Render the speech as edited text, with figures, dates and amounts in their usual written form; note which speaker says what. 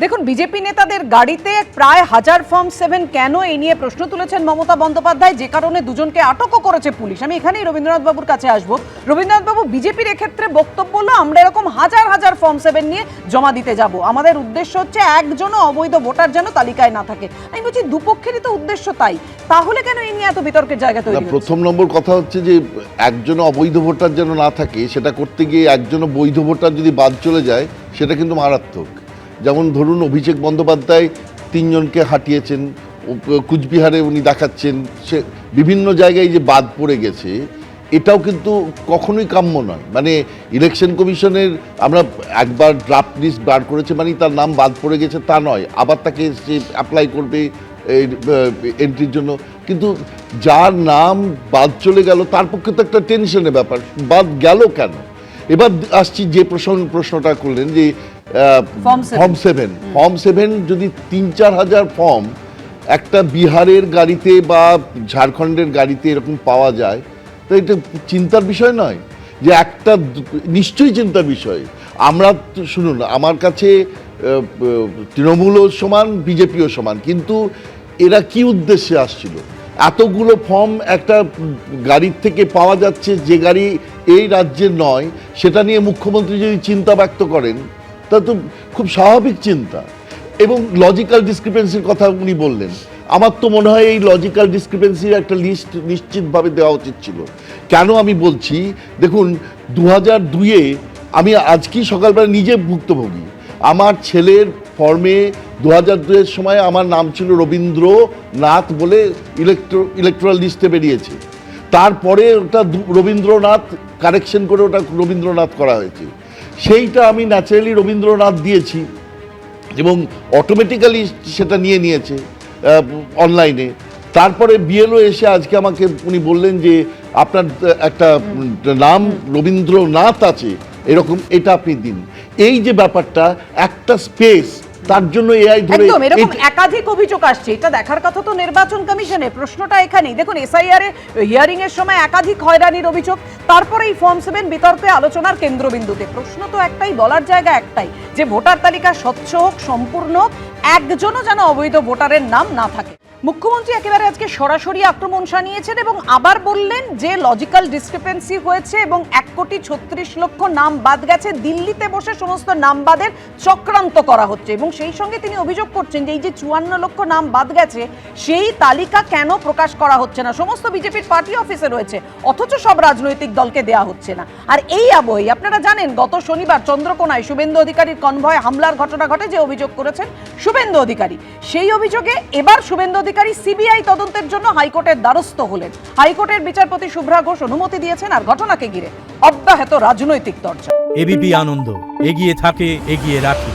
Speaker 1: দেখুন, বিজেপি নেতাদের গাড়িতে প্রায় 1000 ফর্ম 7 কেন, এই নিয়ে প্রশ্ন তুলেছেন মমতা বন্দ্যোপাধ্যায়, যে কারণে দুজনকে আটকও করেছে পুলিশ। আমি এখানেই রবীন্দ্রনাথ বাবুর কাছে আসব। রবীন্দ্রনাথ বাবু, বিজেপির এক্ষেত্রে বক্তব্য হলো আমরা এরকম হাজার হাজার ফর্ম 7 নিয়ে জমা দিতে যাব, আমাদের উদ্দেশ্য হচ্ছে একজনও অবৈধ ভোটার যেন তালিকায় না থাকে। আমি বলছি দুপক্ষেরই তো উদ্দেশ্য তাই, তাহলে কেন এই নিয়ে এত বিতর্কের জায়গা তৈরি হচ্ছে?
Speaker 2: প্রথম নম্বর কথা হচ্ছে যে একজন অবৈধ ভোটার যেন না থাকে, সেটা করতে গিয়ে একজন বৈধ ভোটার যদি বাদ চলে যায় সেটা কিন্তু মারাত্মক। যেমন ধরুন, অভিষেক বন্দ্যোপাধ্যায় 3 জনকে হাঁটিয়েছেন, কুচবিহারে উনি দেখাচ্ছেন, সে বিভিন্ন জায়গায় যে বাদ পড়ে গেছে, এটাও কিন্তু কখনোই কাম্য নয়। মানে ইলেকশন কমিশনের আমরা একবার ড্রাফট লিস্ট বার করেছে মানে তার নাম বাদ পড়ে গেছে তা নয়, আবার তাকে সে অ্যাপ্লাই করবে এন্ট্রির জন্য। কিন্তু যার নাম বাদ চলে গেল তার পক্ষে তো একটা টেনশনের ব্যাপার, বাদ গেল কেন। এবার আসছি যে প্রশ্নটা করলেন যে ফর্ম 7 যদি 3-4 হাজার ফর্ম একটা বিহারের গাড়িতে বা ঝাড়খণ্ডের গাড়িতে এরকম পাওয়া যায়, তো এটা চিন্তার বিষয় নয়? যে একটা নিশ্চয়ই চিন্তার বিষয়। আমরা শুনুন, আমার কাছে তৃণমূলও সমান, বিজেপিও সমান, কিন্তু এরা কি উদ্দেশ্যে আসছিল? এতগুলো ফর্ম একটা গাড়ির থেকে পাওয়া যাচ্ছে যে গাড়ি এই রাজ্যের নয়, সেটা নিয়ে মুখ্যমন্ত্রী যদি চিন্তা ব্যক্ত করেন তা তো খুব স্বাভাবিক চিন্তা। এবং লজিক্যাল ডিসক্রিপেন্সির কথা উনি বললেন, আমার তো মনে হয় এই লজিক্যাল ডিসক্রিপেন্সির একটা লিস্ট নিশ্চিতভাবে দেওয়া উচিত ছিল। কেন আমি বলছি, দেখুন 2002-এ আমি আজকেই সকালবেলা নিজে ভুক্তভোগী। আমার ছেলের ফর্মে 2002-এর সময় আমার নাম ছিল রবীন্দ্রনাথ বলে ইলেকট্রাল লিস্টে বেরিয়েছে। তারপরে ওটা রবীন্দ্রনাথ কারেকশন করে ওটা রবীন্দ্রনাথ করা হয়েছে। সেইটা আমি ন্যাচারালি রবীন্দ্রনাথ দিয়েছি এবং অটোমেটিক্যালি সেটা নিয়েছে অনলাইনে। তারপরে বিএলও এসে আজকে আমাকে উনি বললেন যে আপনার একটা নাম রবীন্দ্রনাথ আছে এরকম, এটা আপনি দিন। এই যে ব্যাপারটা, একটা স্পেস, তার জন্য এআই ধরে
Speaker 1: একদম এরকম একাধিক অভিযোগ আসছে। এটা দেখার কথা তো নির্বাচন কমিশনের। প্রশ্নটা এখানেই, দেখুন এসআইআর এ হিয়ারিং এর সময় একাধিক হয়রানির অভিযোগ, তারপরে এই ফর্ম 7 বিতর্কে আলোচনার কেন্দ্রবিন্দুতে। প্রশ্ন তো একটাই, বলার জায়গা একটাই, যে ভোটার তালিকা স্বচ্ছ হোক, সম্পূর্ণ হোক, একজনও যেন অবৈধ ভোটারের নাম না থাকে। মুখ্যমন্ত্রী একেবারে আজকে সরাসরি আক্রমণ শানিয়েছেন এবং আবার বললেন যে লজিক্যাল ডিসক্রিপেন্সি হয়েছে এবং 1,36,00,000 নাম বাদ গেছে, দিল্লিতে বসে সমস্ত নাম বাদের চক্রান্ত করা হচ্ছে। এবং সেই সঙ্গে তিনি অভিযোগ করছেন যে এই যে 54 লক্ষ নাম বাদ গেছে, সেই তালিকা কেন প্রকাশ করা হচ্ছে না? সমস্ত বিজেপির পার্টি অফিসে রয়েছে, অথচ সব রাজনৈতিক দলকে দেয়া হচ্ছে না। আর এই আবহে আপনারা জানেন, গত শনিবার চন্দ্রকোনায় শুভেন্দু অধিকারীর কনভয় হামলার ঘটনা ঘটে, যে অভিযোগ করেছেন শুভেন্দু অধিকারী। সেই অভিযোগে এবার শুভেন্দু অধিকারী সিবিআই তদন্তের জন্য হাইকোর্টের দ্বারস্থ হলেন। হাইকোর্টের বিচারপতি শুভ্রা ঘোষ অনুমতি দিয়েছেন, আর ঘটনাকে ঘিরে অব্যাহত রাজনৈতিক চর্চা।
Speaker 3: এবিপি আনন্দ এগিয়ে থাকে, এগিয়ে রাখে।